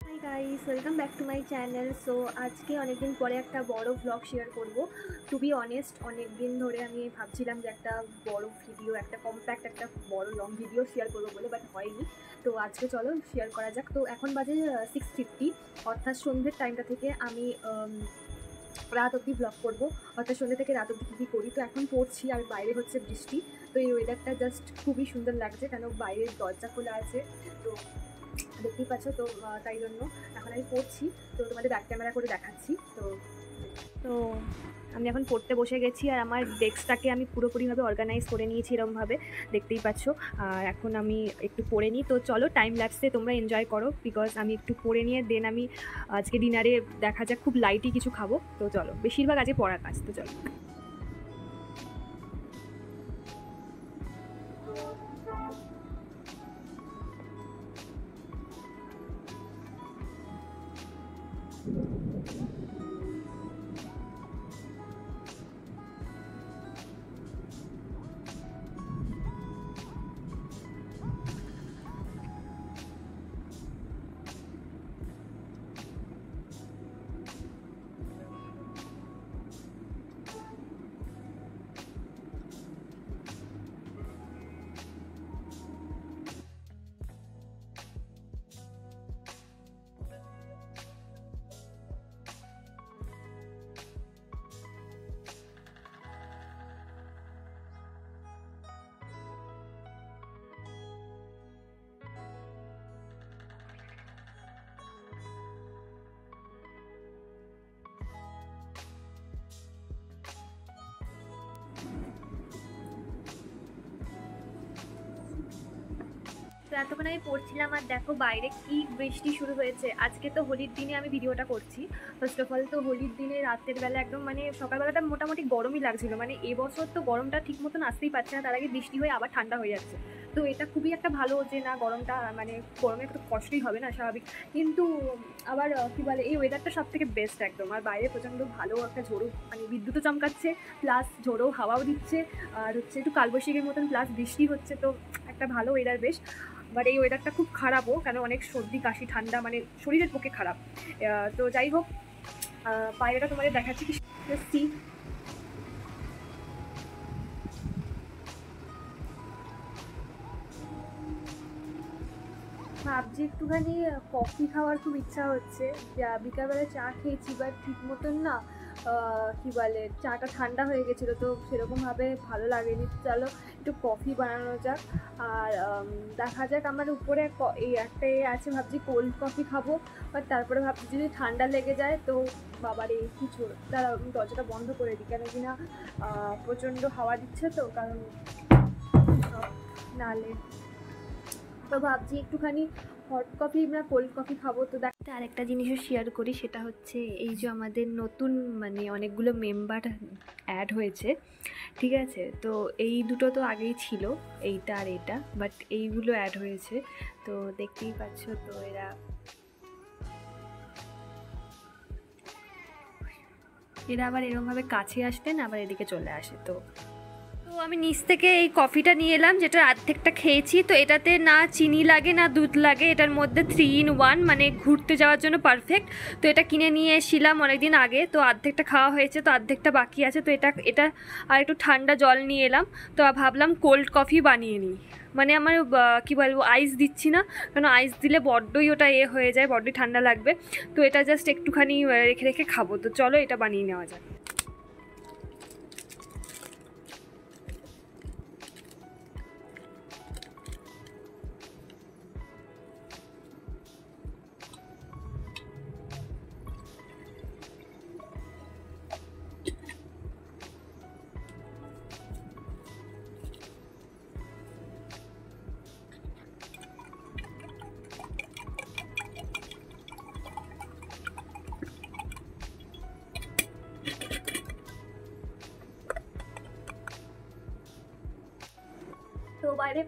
Hi guys, welcome back to my channel. So আজকে অনেকদিন পরে একটা বড় ব্লগ শেয়ার করব। টু বি অনেস্ট, অনেক দিন ধরে আমি ভাবছিলাম যে একটা বড় ভিডিও, একটা কম্প্যাক্ট, একটা বড় লং ভিডিও শেয়ার করবো বলে, বাট হয়নি। তো আজকে চলো শেয়ার করা যাক। তো এখন বাজে 6:50, অর্থাৎ সন্ধ্যের টাইমটা থেকে আমি রাত অবধি ব্লগ করবো। অর্থাৎ সন্ধ্যে থেকে রাত অবধি কী করি। তো এখন পড়ছি আর বাইরে হচ্ছে বৃষ্টি। তো এই ওয়েদারটা জাস্ট খুবই সুন্দর লাগছে, কেন বাইরের দরজা খোলা আছে। তো দেখতেই পাচ্ছ। তো তাই জন্য এখন আমি পড়ছি। তো তোমাদের ব্যাক ক্যামেরা করে দেখাচ্ছি। তো তো আমি এখন পড়তে বসে গেছি, আর আমার ডেস্কটাকে আমি পুরোপুরিভাবে অর্গানাইজ করে নিয়েছি এরমভাবে, দেখতেই পাচ্ছ। আর এখন আমি একটু পড়ে নিই। তো চলো টাইম ল্যাপসে তোমরা এনজয় করো, বিকজ আমি একটু পড়ে নিয়ে দেন আমি আজকে ডিনারে দেখা যাক খুব লাইটই কিছু খাবো। তো চলো, বেশিরভাগ আজকে পড়ার কাজ। তো চলো। তো এতক্ষণ আমি পড়ছিলাম, আর দেখো বাইরে কি বৃষ্টি শুরু হয়েছে। আজকে তো হোলির দিনে আমি ভিডিওটা করছি। ফার্স্ট অফ অল, তো হোলির দিনে রাতের বেলা একদম মানে সকালবেলাটা মোটামুটি গরমই লাগছিল। মানে এবছর তো গরমটা ঠিক মতন আসতেই পারছে না, তার আগে বৃষ্টি হয়ে আবার ঠান্ডা হয়ে যাচ্ছে। তো এটা খুবই একটা ভালো যে না, গরমটা মানে গরমে একটু কষ্টই হবে না, স্বাভাবিক। কিন্তু আবার কী বলে, এই ওয়েদারটা সব থেকে বেস্ট একদম। আর বাইরে প্রচণ্ড ভালো একটা ঝোড়ো, মানে বিদ্যুৎও চমকাচ্ছে, প্লাস ঝোড়ো হাওয়াও দিচ্ছে, আর হচ্ছে একটু কালবৈশাখীর মতন, প্লাস বৃষ্টি হচ্ছে। তো একটা ভালো ওয়েদার বেশ। বাট এই ওয়েদারটা খুব খারাপও, কেন অনেক সর্দি কাশি ঠান্ডা, মানে শরীরের পক্ষে খারাপ। তো যাই হোক, বাইরেটা তোমাদের দেখাচ্ছি কি সি। ভাবছি একটুখানি কফি খাওয়ার খুব ইচ্ছা হচ্ছে। বিকালবেলা চা খেয়েছি, বাট ঠিক মতন না কী বলে, চাটা ঠান্ডা হয়ে গেছিলো, তো সেরকমভাবে ভালো লাগেনি। চলো একটু কফি বানানো যাক। আর দেখা যাক, আমার উপরে এই একটা আছে, ভাবছি কোল্ড কফি খাবো। বাট তারপরে ভাবছি যদি ঠান্ডা লেগে যায় তো বাবার এই কিছু, তারা দরজাটা বন্ধ করে দিই, কেন কি না প্রচণ্ড হাওয়া দিচ্ছে, তো কারণ নালে। তো ভাবছি একটুখানি হট কফি না কোল্ড কফি খাবো। তো দেখতে আরেকটা জিনিসও শেয়ার করি, সেটা হচ্ছে এই যে আমাদের নতুন মানে অনেকগুলো মেম্বার অ্যাড হয়েছে, ঠিক আছে। তো এই দুটো তো আগেই ছিল, এইটা আর এটা, বাট এইগুলো অ্যাড হয়েছে। তো দেখতেই পাচ্ছ। তো এরা আবার এরকমভাবে কাছে আসতেন, আবার এদিকে চলে আসে। তো আমি নিচ থেকে এই কফিটা নিয়ে এলাম, যেটা অর্ধেকটা খেয়েছি। তো এটাতে না চিনি লাগে না দুধ লাগে, এটার মধ্যে 3 in 1, মানে ঘুরতে যাওয়ার জন্য পারফেক্ট। তো এটা কিনে নিয়ে এসেছিলাম অনেকদিন আগে, তো অর্ধেকটা খাওয়া হয়েছে, তো অর্ধেকটা বাকি আছে। তো এটা এটা আর একটু ঠান্ডা জল নিয়ে এলাম। তো ভাবলাম কোল্ড কফি বানিয়ে নিই। মানে আমার কী বলবো, আইস দিচ্ছি না, কারণ আইস দিলে বড্ডই ওটা হয়ে যায়, বড্ডই ঠান্ডা লাগবে। তো এটা জাস্ট একটুখানি রেখে রেখে খাবো। তো চলো এটা বানিয়ে নেওয়া যাক। তো বাইরে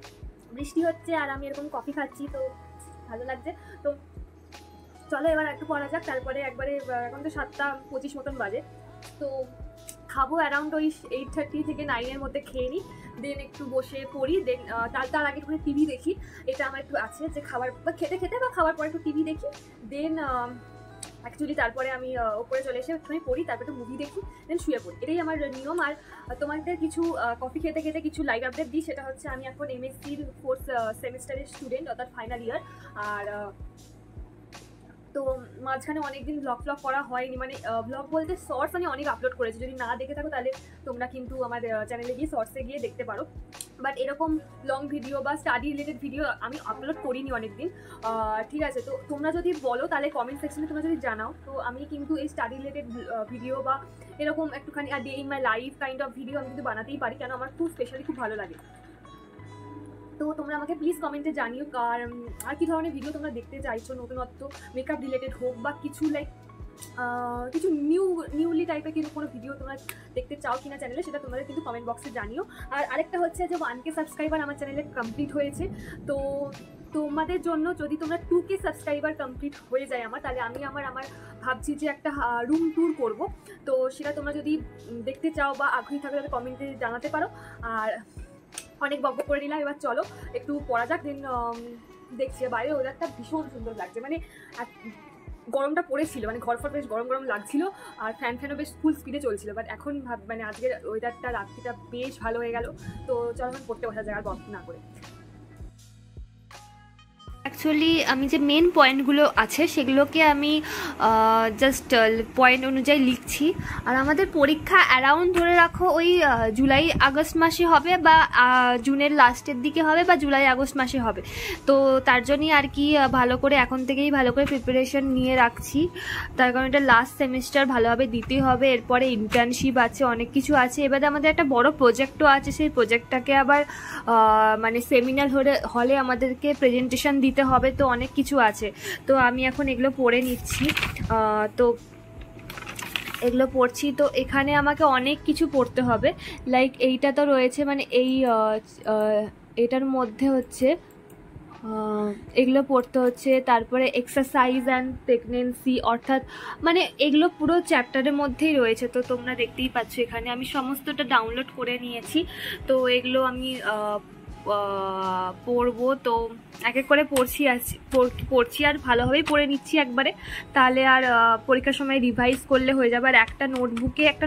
বৃষ্টি হচ্ছে আর আমি এরকম কফি খাচ্ছি, তো ভালো লাগছে। তো চলো এবার একটু পড়া যাক, তারপরে একবারে এখন তো 7:25 মতন বাজে। তো খাবো অ্যারাউন্ড ওই 8:30 থেকে 9-এর মধ্যে খেয়ে নিই, দেন একটু বসে পড়ি, দেন তার আগে একটু টিভি দেখি। এটা আমার একটু আছে যে খাবার বা খেতে খেতে বা খাবার পরে একটু টিভি দেখি, দেন অ্যাকচুয়ালি তারপরে আমি ওপরে চলে এসে একটুখানি পড়ি, তারপর একটু মুভি দেখি, দেন শুয়ে পড়ি। এটাই আমার নিয়ম। আর তোমাদের কিছু কফি খেতে খেতে কিছু লাইভ আপডেট দিই, সেটা হচ্ছে আমি এখন এমএসসির 4th সেমিস্টারের স্টুডেন্ট, অর্থাৎ ফাইনাল ইয়ার। আর তো মাঝখানে অনেকদিন ব্লগ করা হয়নি, মানে ব্লগ বলতে শর্টস আমি অনেক আপলোড করেছি, যদি না দেখে থাকো তাহলে তোমরা কিন্তু আমার চ্যানেলে গিয়ে শর্টসে গিয়ে দেখতে পারো। বাট এরকম লং ভিডিও বা স্টাডি রিলেটেড ভিডিও আমি আপলোড করিনি অনেকদিন। ঠিক আছে, তো তোমরা যদি বলো তাহলে কমেন্ট সেকশনে তোমরা যদি জানাও, তো আমি কিন্তু এই স্টাডি রিলেটেড ভিডিও বা এরকম একটুখানি day in my life kind of video আমি কিন্তু বানাতেই পারি, কেন আমার খুব স্পেশালি খুব ভালো লাগে। তো তোমরা আমাকে প্লিজ কমেন্টে জানিও আর কি ধরনের ভিডিও তোমরা দেখতে চাইছো, নতুনত্ব মেকআপ রিলেটেড হোক বা কিছু লাইক কিছু নিউলি টাইপের কিন্তু কোনো ভিডিও তোমরা দেখতে চাও কিনা চ্যানেলে, সেটা তোমাদের কিন্তু কমেন্ট বক্সে জানিও। আর আরেকটা হচ্ছে যে 1K সাবস্ক্রাইবার আমার চ্যানেলে কমপ্লিট হয়েছে, তো তোমাদের জন্য যদি তোমরা 2K সাবস্ক্রাইবার কমপ্লিট হয়ে যায় আমার, তাহলে আমি আমার ভাবছি যে একটা রুম ট্যুর করব। তো সেটা তোমরা যদি দেখতে চাও বা আগ্রহী থাকো তাহলে কমেন্টে জানাতে পারো। আর অনেক বকবক করে নিলাম, এবার চলো একটু পড়া যাক। দেন দেখছি বাইরে ওয়েদারটা ভীষণ সুন্দর লাগছে, মানে গরমটা পড়েছিল, মানে ঘর ফর বেশ গরম গরম লাগছিল, আর ফ্যানও বেশ ফুল স্পিডে চলছিল। বাট এখন মানে আজকের ওয়েদারটা রাত্রিটা বেশ ভালো হয়ে গেল। তো চলো এখন পড়তে বসা যায় আর বক না করে। অ্যাকচুয়ালি আমি যে মেন পয়েন্টগুলো আছে সেগুলোকে আমি জাস্ট পয়েন্ট অনুযায়ী লিখছি। আর আমাদের পরীক্ষা অ্যারাউন্ড ধরে রাখো ওই জুলাই আগস্ট মাসে হবে, বা জুনের লাস্টের দিকে হবে, বা জুলাই আগস্ট মাসে হবে। তো তার জন্যই আর কি ভালো করে এখন থেকেই ভালো করে প্রিপারেশন নিয়ে রাখছি, তার কারণ এটা লাস্ট সেমিস্টার, ভালোভাবে দিতে হবে। এরপরে ইন্টার্নশিপ আছে, অনেক কিছু আছে। এবারে আমাদের একটা বড় প্রজেক্টও আছে, সেই প্রজেক্টটাকে আবার মানে সেমিনার হলে আমাদেরকে প্রেজেন্টেশন দিতে হবে, তো অনেক কিছু আছে। তো আমি এখন এগুলো পড়ে নিচ্ছি, তো এগুলো পড়ছি। তো এখানে আমাকে অনেক কিছু পড়তে হবে, লাইক এইটা তো রয়েছে, মানে এটার মধ্যে হচ্ছে এগুলো পড়তে হচ্ছে। তারপরে এক্সারসাইজ অ্যান্ড প্রেগনেন্সি, অর্থাৎ মানে এগুলো পুরো চ্যাপ্টারের মধ্যেই রয়েছে। তো তোমরা দেখতেই পাচ্ছ এখানে আমি সমস্তটা ডাউনলোড করে নিয়েছি। তো এগুলো আমি পড়বো, তো এক এক করে পড়ছি আর ভালোভাবেই পড়ে নিচ্ছি একবারে, তাহলে আর পরীক্ষার সময় রিভাইজ করলে হয়ে যাবে। আর একটা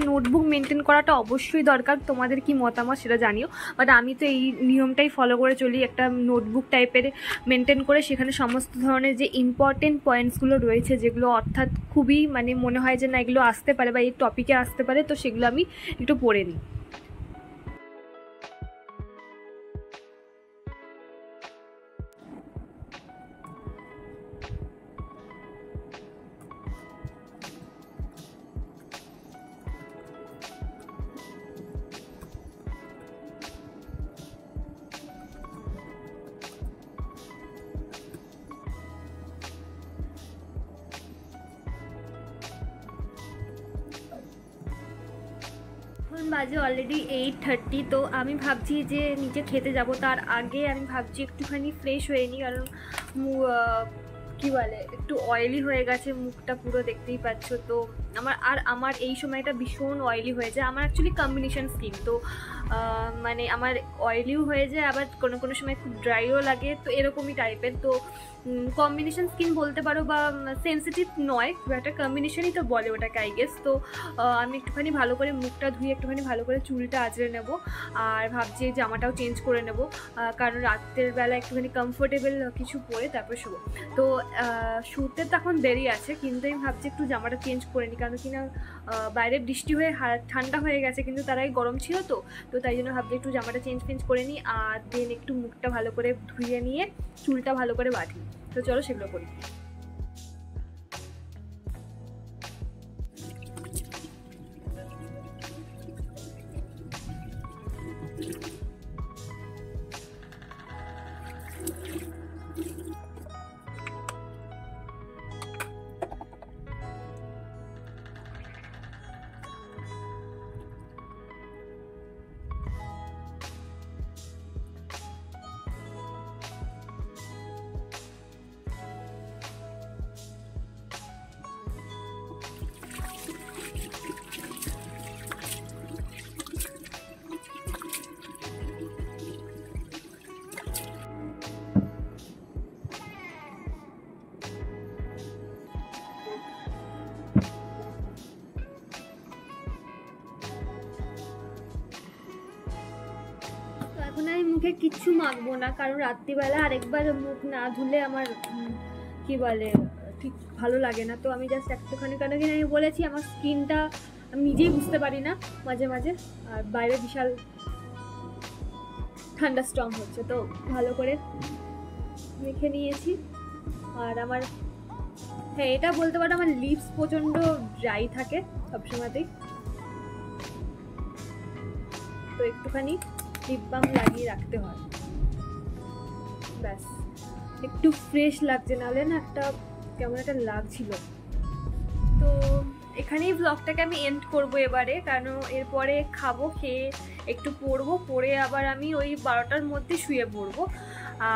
নোটবুক মেনটেন করাটা অবশ্যই দরকার, তোমাদের কি মতামত সেটা জানিও। বাট আমি তো এই নিয়মটাই ফলো করে চলি, একটা নোটবুক টাইপের মেনটেন করে সেখানে সমস্ত ধরনের যে ইম্পর্টেন্ট পয়েন্টসগুলো রয়েছে, যেগুলো অর্থাৎ খুবই মানে মনে হয় যে না এগুলো আসতে পারে বা এই টপিকে আসতে পারে, তো সেগুলো আমি একটু পড়ে নিই। বাজে অলরেডি 8:30। তো আমি ভাবছি যে নিচে খেতে যাব, তার আগে আমি ভাবছি একটুখানি ফ্রেশ হয়ে নিই, কারণ কি বলে একটু অয়েলি হয়ে গেছে মুখটা, পুরো দেখতেই পাচ্ছ। তো আমার এই সময়টা ভীষণ অয়েলি হয়ে যায়। আমার অ্যাকচুয়ালি কম্বিনেশন স্কিন, তো মানে আমার অয়েলিও হয়ে যায়, আবার কোনো কোনো সময় খুব ড্রাইও লাগে, তো এরকমই টাইপের। তো কম্বিনেশন স্কিন বলতে পারো, বা সেন্সিটিভ নয় খুব একটা, কম্বিনেশনই তো বলে ওটাকে আই গেস। তো আমি একটুখানি ভালো করে মুখটা ধুয়ে একটুখানি ভালো করে চুলটা আঁচড়ে নেব, আর ভাবছি জামাটাও চেঞ্জ করে নেব, কারণ রাতের বেলা একটুখানি কমফোর্টেবল কিছু পরে তারপর শুবো। তো শুতে তো এখন দেরি আছে, কিন্তু আমি ভাবছি একটু জামাটা চেঞ্জ করে নিই, কারণ কিনা বাইরে বৃষ্টি হয়ে ঠান্ডা হয়ে গেছে, কিন্তু তার আগে গরম ছিল, তো তাই জন্য ভাবছি একটু জামাটা চেঞ্জ করে নিই, আর দেন একটু মুখটা ভালো করে ধুয়ে নিয়ে চুলটা ভালো করে বাঁধি। তো চলো সেগুলো করি। এখন আমি মুখে কিচ্ছু মাখবো না, কারণ রাত্রিবেলা আরেকবার মুখ না ধুলে আমার কি বলে ঠিক ভালো লাগে না। তো আমি জাস্ট একটুখানি, কেন কিনা আমি বলেছি আমার স্কিনটা আমি নিজেই বুঝতে পারি না মাঝে মাঝে, আর বাইরে বিশাল ঠান্ডা স্টর্ম হচ্ছে, তো ভালো করে মেখে নিয়েছি। আর আমার, হ্যাঁ এটা বলতে পারো আমার লিপস প্রচণ্ড ড্রাই থাকে সবসময়তেই, তো একটুখানি লিপ বাম লাগিয়ে রাখতে হয়, ব্যাস একটু ফ্রেশ লাগছে, নাহলে না একটা কেমন একটা লাগছিল। তো এখানেই ব্লগটাকে আমি এন্ড করবো এবারে, কারণ এরপরে খাবো, খেয়ে একটু পড়বো, পড়ে আবার আমি ওই 12টার মধ্যে শুয়ে পড়বো।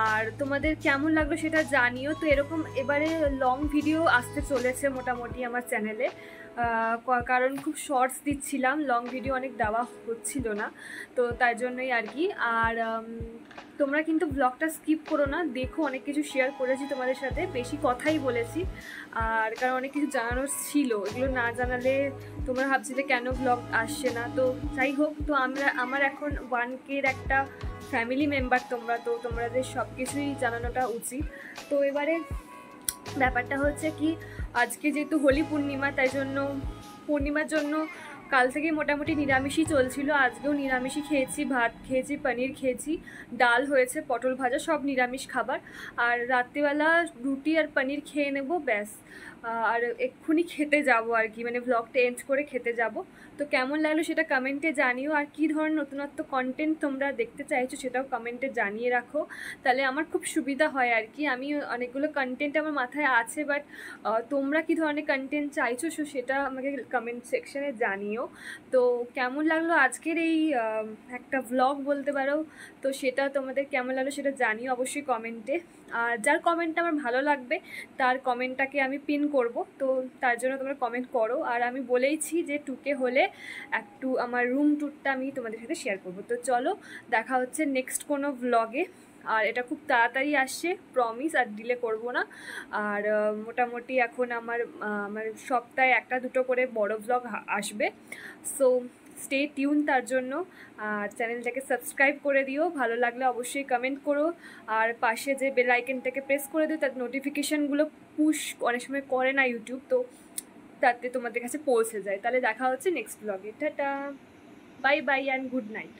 আর তোমাদের কেমন লাগলো সেটা জানিও। তো এরকম এবারে লং ভিডিও আসতে চলেছে মোটামুটি আমার চ্যানেলে, কারণ খুব শর্টস দিচ্ছিলাম, লং ভিডিও অনেক দেওয়া হচ্ছিল না, তো তার জন্যই আর কি। আর তোমরা কিন্তু ব্লগটা স্কিপ করো না, দেখো, অনেক কিছু শেয়ার করেছি তোমাদের সাথে, বেশি কথাই বলেছি, আর কারণ অনেক কিছু জানানোর ছিল, এগুলো না জানালে তোমরা ভাবছিলে কেন ব্লগ আসছে না। তো যাই হোক, তো আমার এখন 1K একটা ফ্যামিলি মেম্বার তোমরা, তো তোমাদের সব কিছুই জানানোটা উচিত। তো এবারে ব্যাপারটা হচ্ছে কি, আজকে যেহেতু হোলি পূর্ণিমা, তাই জন্য পূর্ণিমার জন্য কাল থেকে মোটামুটি নিরামিষই চলছিল, আজকেও নিরামিষই খেয়েছি, ভাত খেয়েছি, পনির খেয়েছি, ডাল হয়েছে, পটল ভাজা, সব নিরামিষ খাবার। আর রাত্রিবেলা রুটি আর পনির খেয়ে নেব, ব্যাস। আর এক্ষুনি খেতে যাব আর কি, মানে ব্লগটা এন্ড করে খেতে যাব। তো কেমন লাগলো সেটা কমেন্টে জানিও, আর কী ধরনের নতুনত্ব কন্টেন্ট তোমরা দেখতে চাইছো সেটাও কমেন্টে জানিয়ে রাখো, তাহলে আমার খুব সুবিধা হয় আর কি। আমি অনেকগুলো কন্টেন্ট আমার মাথায় আছে, বাট তোমরা কী ধরনের কন্টেন্ট চাইছো সেটা আমাকে কমেন্ট সেকশনে জানিও। তো কেমন লাগলো আজকের এই একটা ব্লগ বলতে পারো, তো সেটা তোমাদের কেমন লাগলো সেটা জানিও অবশ্যই কমেন্টে। আর যার কমেন্টটা আমার ভালো লাগবে তার কমেন্টটাকে আমি পিন করব, তো তার জন্য তোমরা কমেন্ট করো। আর আমি বলেইছি যে 2K হলে একটু আমার রুম ট্যুরটা আমি তোমাদের সাথে শেয়ার করব। তো চলো, দেখা হচ্ছে নেক্সট কোনো ব্লগে, আর এটা খুব তাড়াতাড়ি আসছে, প্রমিস, আর ডিলে করব না। আর মোটামুটি এখন আমার সপ্তাহে 1-2 করে বড় ব্লগ আসবে, সো স্টে টিউন তার জন্য। আর চ্যানেলটাকে সাবস্ক্রাইব করে দিও, ভালো লাগলে অবশ্যই কমেন্ট করো, আর পাশে যে বেল আইকনটাকে প্রেস করে দিও, তার নোটিফিকেশানগুলো পুশ অনেক সময় করে না ইউটিউব, তো তাতে তোমাদের কাছে পৌঁছে যায়। তাহলে দেখা হচ্ছে নেক্সট ব্লগে, tata, bye bye and good night.